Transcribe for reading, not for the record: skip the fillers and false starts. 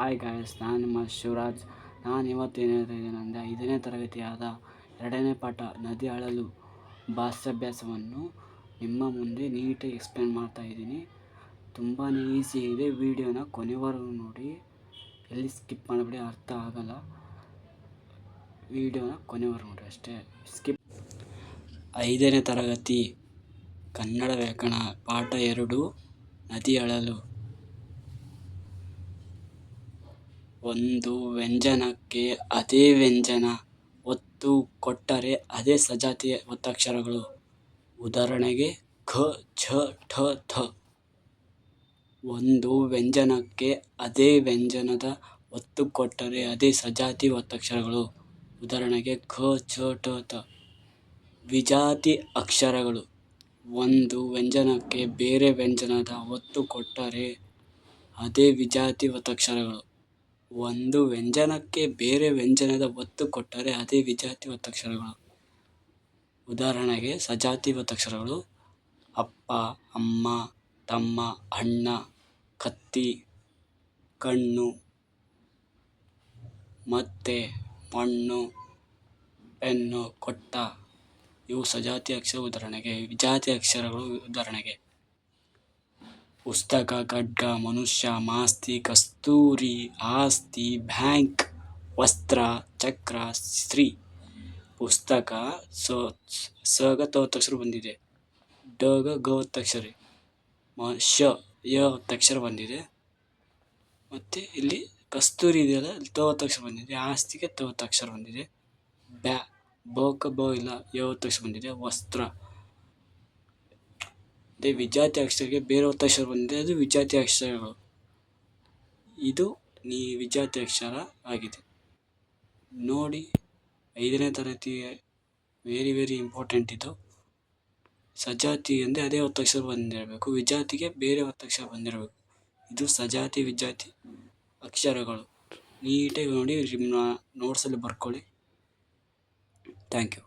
Hi guys, ನಾನು ನಿಮ್ಮ ಶಿವರಾಜ್. ನಾನು ಇವತ್ತು ಏನು ಹೇಳ್ತಾ ಇದ್ದೀನಿ ಅಂದರೆ 5ನೇ ತರಗತಿಯಾದ 2ನೇ ಪಾಠ ನದಿ ಅಳಲು ಭಾಷಾಭ್ಯಾಸವನ್ನು ನಿಮ್ಮ ಮುಂದೆ ನೀಟಾಗಿ ಎಕ್ಸ್ಪ್ಲೇನ್ ಮಾಡ್ತಾ ಇದ್ದೀನಿ. ತುಂಬಾ ಈಸಿ ಇದೆ. ವಿಡಿಯೋನ ಕೊನೆವರೆಗೂ ನೋಡಿ, ಎಲ್ಲಿ ಸ್ಕಿಪ್ ಮಾಡಬೇಡಿ, ಅರ್ಥ ಆಗಲ್ಲ. ವಿಡಿಯೋನ ಕೊನೆವರೆಗೂ ನೋಡಿ ಅಷ್ಟೇ, ಸ್ಕಿಪ್. 5ನೇ ತರಗತಿ ಕನ್ನಡ ವ್ಯಾಕರಣ ಪಾಠ 2 ನದಿ ಅಳಲು. ಒಂದು ವ್ಯಂಜನಕ್ಕೆ ಅದೇ ವ್ಯಂಜನ ಒತ್ತು ಕೊಟ್ಟರೆ ಅದೇ ಸಜಾತಿಯ ಒತ್ತಕ್ಷರಗಳು. ಉದಾಹರಣೆಗೆ ಖ, ಛ, ಠ, ಥ. ಒಂದು ವ್ಯಂಜನಕ್ಕೆ ಅದೇ ವ್ಯಂಜನದ ಒತ್ತು ಕೊಟ್ಟರೆ ಅದೇ ಸಜಾತಿ ಒತ್ತಕ್ಷರಗಳು. ಉದಾಹರಣೆಗೆ ಖ, ಛ, ಠ, ಥ. ವಿಜಾತಿ ಅಕ್ಷರಗಳು. ಒಂದು ವ್ಯಂಜನಕ್ಕೆ ಬೇರೆ ವ್ಯಂಜನದ ಒತ್ತು ಕೊಟ್ಟರೆ ಅದೇ ವಿಜಾತಿ ಒತ್ತಕ್ಷರಗಳು. ಒಂದು ವ್ಯಂಜನಕ್ಕೆ ಬೇರೆ ವ್ಯಂಜನದ ಒತ್ತು ಕೊಟ್ಟರೆ ಅದೇ ವಿಜಾತಿ ಒತ್ತಕ್ಷರಗಳು. ಉದಾಹರಣೆಗೆ ಸಜಾತಿ ಒತ್ತಕ್ಷರಗಳು: ಅಪ್ಪ, ಅಮ್ಮ, ತಮ್ಮ, ಅಣ್ಣ, ಕತ್ತಿ, ಕಣ್ಣು, ಮತ್ತೆ, ಮಣ್ಣು, ಪೆನ್ನು, ಕೊಟ್ಟ. ಇವು ಸಜಾತಿ ಅಕ್ಷರ. ಉದಾಹರಣೆಗೆ ವಿಜಾತಿ ಅಕ್ಷರಗಳು. ಉದಾಹರಣೆಗೆ ಪುಸ್ತಕ, ಖಡ್ಗ, ಮನುಷ್ಯ, ಮಾಸ್ತಿ, ಕಸ್ತೂರಿ, ಆಸ್ತಿ, ಬ್ಯಾಂಕ್, ವಸ್ತ್ರ, ಚಕ್ರ, ಸ್ತ್ರೀ. ಪುಸ್ತಕ ಸ ಗ ತ ಒತ್ತಕ್ಷರ ಬಂದಿದೆ. ಡ ಗ ಗ ಒತ್ತಕ್ಷರ. ಶ ಯ ಒತ್ತಕ್ಷರ ಬಂದಿದೆ. ಮತ್ತೆ ಇಲ್ಲಿ ಕಸ್ತೂರಿ ಇದೆಯಲ್ಲ, ತ ಒತ್ತಕ್ಷರ ಬಂದಿದೆ. ಆಸ್ತಿಗೆ ತ ಒತ್ತಕ್ಷರ ಬಂದಿದೆ. ಬ ಕ ಬ ಇಲ್ಲ, ಯ ಒತ್ತಕ್ಷರ ಬಂದಿದೆ. ವಸ್ತ್ರ ವಿಜಾತಿ ಅಕ್ಷರಕ್ಕೆ ಬೇರೆ ಒತ್ತಕ್ಷರ ಬಂದಿದೆ, ಅದು ವಿಜಾತಿ ಅಕ್ಷರಗಳು. ಇದು ವಿಜಾತಿ ಅಕ್ಷರ ಆಗಿದೆ. ನೋಡಿ, 5ನೇ ತರಗತಿಗೆ ವೆರಿ ಇಂಪಾರ್ಟೆಂಟ್ ಇದು. ಸಜಾತಿ ಅಂದರೆ ಅದೇ ಒತ್ತಕ್ಷರ ಬಂದಿರಬೇಕು, ವಿಜಾತಿಗೆ ಬೇರೆ ಒತ್ತಕ್ಷರ ಬಂದಿರಬೇಕು. ಇದು ಸಜಾತಿ ವಿಜಾತಿ ಅಕ್ಷರಗಳು. ನೀಟಾಗಿ ನೋಡಿ, ನಿಮ್ಮ ನೋಟ್ಸಲ್ಲಿ ಬರ್ಕೊಳ್ಳಿ. Thank you.